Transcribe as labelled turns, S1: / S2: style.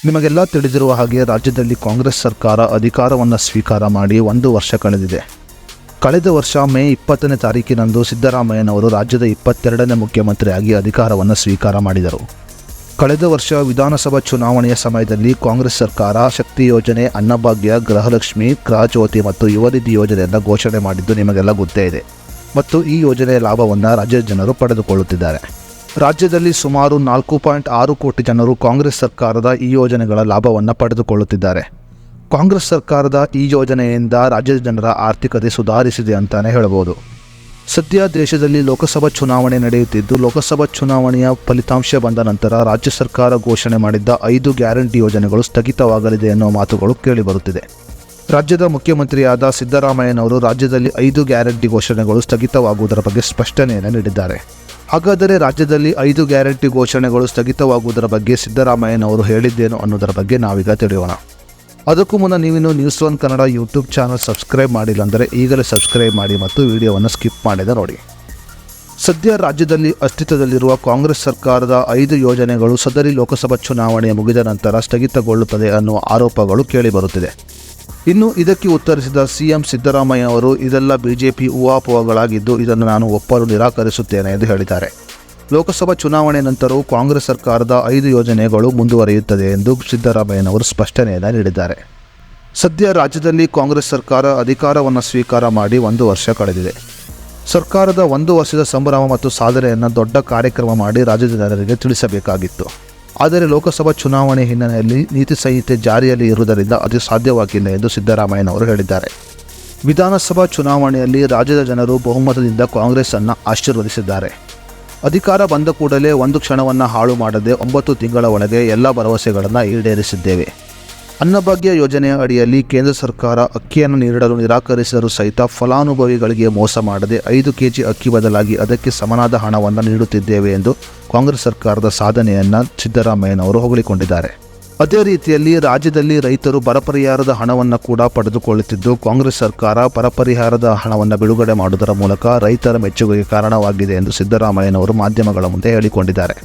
S1: ನಿಮಗೆಲ್ಲ ತಿಳಿದಿರುವ ಹಾಗೆ ರಾಜ್ಯದಲ್ಲಿ ಕಾಂಗ್ರೆಸ್ ಸರ್ಕಾರ ಅಧಿಕಾರವನ್ನು ಸ್ವೀಕಾರ ಮಾಡಿ 1 ವರ್ಷ ಕಳೆದಿದೆ. ಕಳೆದ ವರ್ಷ ಮೇ 20ನೇ ತಾರೀಕಿನಂದು ಸಿದ್ದರಾಮಯ್ಯನವರು ರಾಜ್ಯದ 22ನೇ ಮುಖ್ಯಮಂತ್ರಿಯಾಗಿ ಅಧಿಕಾರವನ್ನು ಸ್ವೀಕಾರ ಮಾಡಿದರು. ಕಳೆದ ವರ್ಷ ವಿಧಾನಸಭಾ ಚುನಾವಣೆಯ ಸಮಯದಲ್ಲಿ ಕಾಂಗ್ರೆಸ್ ಸರ್ಕಾರ ಶಕ್ತಿ ಯೋಜನೆ, ಅನ್ನಭಾಗ್ಯ, ಗೃಹಲಕ್ಷ್ಮಿ, ಗೃಹಜ್ಯೋತಿ ಮತ್ತು ಯುವನಿಧಿ ಯೋಜನೆಯನ್ನು ಘೋಷಣೆ ಮಾಡಿದ್ದು ನಿಮಗೆಲ್ಲ ಗೊತ್ತೇ ಇದೆ ಮತ್ತು ಈ ಯೋಜನೆಯ ಲಾಭವನ್ನು ರಾಜ್ಯದ ಜನರು ಪಡೆದುಕೊಳ್ಳುತ್ತಿದ್ದಾರೆ. ರಾಜ್ಯದಲ್ಲಿ ಸುಮಾರು 4.6 ಕೋಟಿ ಜನರು ಕಾಂಗ್ರೆಸ್ ಸರ್ಕಾರದ ಈ ಯೋಜನೆಗಳ ಲಾಭವನ್ನು ಪಡೆದುಕೊಳ್ಳುತ್ತಿದ್ದಾರೆ. ಕಾಂಗ್ರೆಸ್ ಸರ್ಕಾರದ ಈ ಯೋಜನೆಯಿಂದ ರಾಜ್ಯದ ಜನರ ಆರ್ಥಿಕತೆ ಸುಧಾರಿಸಿದೆ ಅಂತಾನೆ ಹೇಳಬಹುದು. ಸದ್ಯ ದೇಶದಲ್ಲಿ ಲೋಕಸಭಾ ಚುನಾವಣೆ ನಡೆಯುತ್ತಿದ್ದು, ಲೋಕಸಭಾ ಚುನಾವಣೆಯ ಫಲಿತಾಂಶ ಬಂದ ನಂತರ ರಾಜ್ಯ ಸರ್ಕಾರ ಘೋಷಣೆ ಮಾಡಿದ್ದ 5 ಗ್ಯಾರಂಟಿ ಯೋಜನೆಗಳು ಸ್ಥಗಿತವಾಗಲಿದೆ ಎನ್ನುವ ಮಾತುಗಳು ಕೇಳಿಬರುತ್ತಿದೆ. ರಾಜ್ಯದ ಮುಖ್ಯಮಂತ್ರಿಯಾದ ಸಿದ್ದರಾಮಯ್ಯನವರು ರಾಜ್ಯದಲ್ಲಿ 5 ಗ್ಯಾರಂಟಿ ಘೋಷಣೆಗಳು ಸ್ಥಗಿತವಾಗುವುದರ ಬಗ್ಗೆ ಸ್ಪಷ್ಟನೆಯನ್ನು ನೀಡಿದ್ದಾರೆ. ಹಾಗಾದರೆ ರಾಜ್ಯದಲ್ಲಿ 5 ಗ್ಯಾರಂಟಿ ಘೋಷಣೆಗಳು ಸ್ಥಗಿತವಾಗುವುದರ ಬಗ್ಗೆ ಸಿದ್ದರಾಮಯ್ಯನವರು ಹೇಳಿದ್ದೇನು ಅನ್ನೋದರ ಬಗ್ಗೆ ನಾವೀಗ ತಿಳಿಯೋಣ. ಅದಕ್ಕೂ ಮುನ್ನ ನೀವಿನ್ನು News1 Kannada YouTube channel subscribe ಮಾಡಿಲ್ಲ ಅಂದರೆ ಈಗಲೇ ಸಬ್ಸ್ಕ್ರೈಬ್ ಮಾಡಿ ಮತ್ತು ವಿಡಿಯೋವನ್ನು ಸ್ಕಿಪ್ ಮಾಡದೆ ನೋಡಿ. ಸದ್ಯ ರಾಜ್ಯದಲ್ಲಿ ಅಸ್ತಿತ್ವದಲ್ಲಿರುವ ಕಾಂಗ್ರೆಸ್ ಸರ್ಕಾರದ 5 ಯೋಜನೆಗಳು ಸದರಿ ಲೋಕಸಭಾ ಚುನಾವಣೆ ಮುಗಿದ ನಂತರ ಸ್ಥಗಿತಗೊಳ್ಳುತ್ತದೆ ಅನ್ನುವ ಆರೋಪಗಳು ಕೇಳಿಬರುತ್ತಿದೆ. ಇನ್ನು ಇದಕ್ಕೆ ಉತ್ತರಿಸಿದ ಸಿಎಂ ಸಿದ್ದರಾಮಯ್ಯ ಅವರು ಇದೆಲ್ಲ ಬಿಜೆಪಿ ಊಹಾಪೋಹಗಳಾಗಿದ್ದು ಇದನ್ನು ನಾನು ಒಪ್ಪಲು ನಿರಾಕರಿಸುತ್ತೇನೆ ಎಂದು ಹೇಳಿದ್ದಾರೆ. ಲೋಕಸಭಾ ಚುನಾವಣೆ ನಂತರವೂ ಕಾಂಗ್ರೆಸ್ ಸರ್ಕಾರದ 5 ಯೋಜನೆಗಳು ಮುಂದುವರಿಯುತ್ತದೆ ಎಂದು ಸಿದ್ದರಾಮಯ್ಯನವರು ಸ್ಪಷ್ಟನೆಯನ್ನು ನೀಡಿದ್ದಾರೆ. ಸದ್ಯ ರಾಜ್ಯದಲ್ಲಿ ಕಾಂಗ್ರೆಸ್ ಸರ್ಕಾರ ಅಧಿಕಾರವನ್ನು ಸ್ವೀಕಾರ ಮಾಡಿ 1 ವರ್ಷ ಕಳೆದಿದೆ. ಸರ್ಕಾರದ 1 ವರ್ಷದ ಸಂಭ್ರಮ ಮತ್ತು ಸಾಧನೆಯನ್ನು ದೊಡ್ಡ ಕಾರ್ಯಕ್ರಮ ಮಾಡಿ ರಾಜ್ಯದ ಜನರಿಗೆ ತಿಳಿಸಬೇಕಾಗಿತ್ತು. ಆದರೆ ಲೋಕಸಭಾ ಚುನಾವಣೆ ಹಿನ್ನೆಲೆಯಲ್ಲಿ ನೀತಿ ಸಂಹಿತೆ ಜಾರಿಯಲ್ಲಿ ಇರುವುದರಿಂದ ಅದು ಸಾಧ್ಯವಾಗಿಲ್ಲ ಎಂದು ಸಿದ್ದರಾಮಯ್ಯನವರು ಹೇಳಿದ್ದಾರೆ. ವಿಧಾನಸಭಾ ಚುನಾವಣೆಯಲ್ಲಿ ರಾಜ್ಯದ ಜನರು ಬಹುಮತದಿಂದ ಕಾಂಗ್ರೆಸ್ ಅನ್ನು ಆಶೀರ್ವದಿಸಿದ್ದಾರೆ. ಅಧಿಕಾರ ಬಂದ ಕೂಡಲೇ ಒಂದು ಕ್ಷಣವನ್ನು ಹಾಳು ಮಾಡದೆ 9 ತಿಂಗಳ ಒಳಗೆ ಎಲ್ಲ ಭರವಸೆಗಳನ್ನು ಈಡೇರಿಸಿದ್ದೇವೆ. ಅನ್ನಭಾಗ್ಯ ಯೋಜನೆಯ ಅಡಿಯಲ್ಲಿ ಕೇಂದ್ರ ಸರ್ಕಾರ ಅಕ್ಕಿಯನ್ನು ನೀಡಲು ನಿರಾಕರಿಸಿದರೂ ಸಹಿತ ಫಲಾನುಭವಿಗಳಿಗೆ ಮೋಸ ಮಾಡದೆ 5 ಕೆಜಿ ಅಕ್ಕಿ ಬದಲಾಗಿ ಅದಕ್ಕೆ ಸಮನಾದ ಹಣವನ್ನು ನೀಡುತ್ತಿದ್ದೇವೆ ಎಂದು ಕಾಂಗ್ರೆಸ್ ಸರ್ಕಾರದ ಸಾಧನೆಯನ್ನು ಸಿದ್ದರಾಮಯ್ಯನವರು ಹೊಗಳಿಕೊಂಡಿದ್ದಾರೆ. ಅದೇ ರೀತಿಯಲ್ಲಿ ರಾಜ್ಯದಲ್ಲಿ ರೈತರು ಬರ ಪರಿಹಾರದ ಹಣವನ್ನು ಕೂಡ ಪಡೆದುಕೊಳ್ಳುತ್ತಿದ್ದು, ಕಾಂಗ್ರೆಸ್ ಸರ್ಕಾರ ಬರ ಪರಿಹಾರದ ಹಣವನ್ನು ಬಿಡುಗಡೆ ಮಾಡುವುದರ ಮೂಲಕ ರೈತರ ಮೆಚ್ಚುಗೆಗೆ ಕಾರಣವಾಗಿದೆ ಎಂದು ಸಿದ್ದರಾಮಯ್ಯನವರು ಮಾಧ್ಯಮಗಳ ಮುಂದೆ ಹೇಳಿಕೊಂಡಿದ್ದಾರೆ.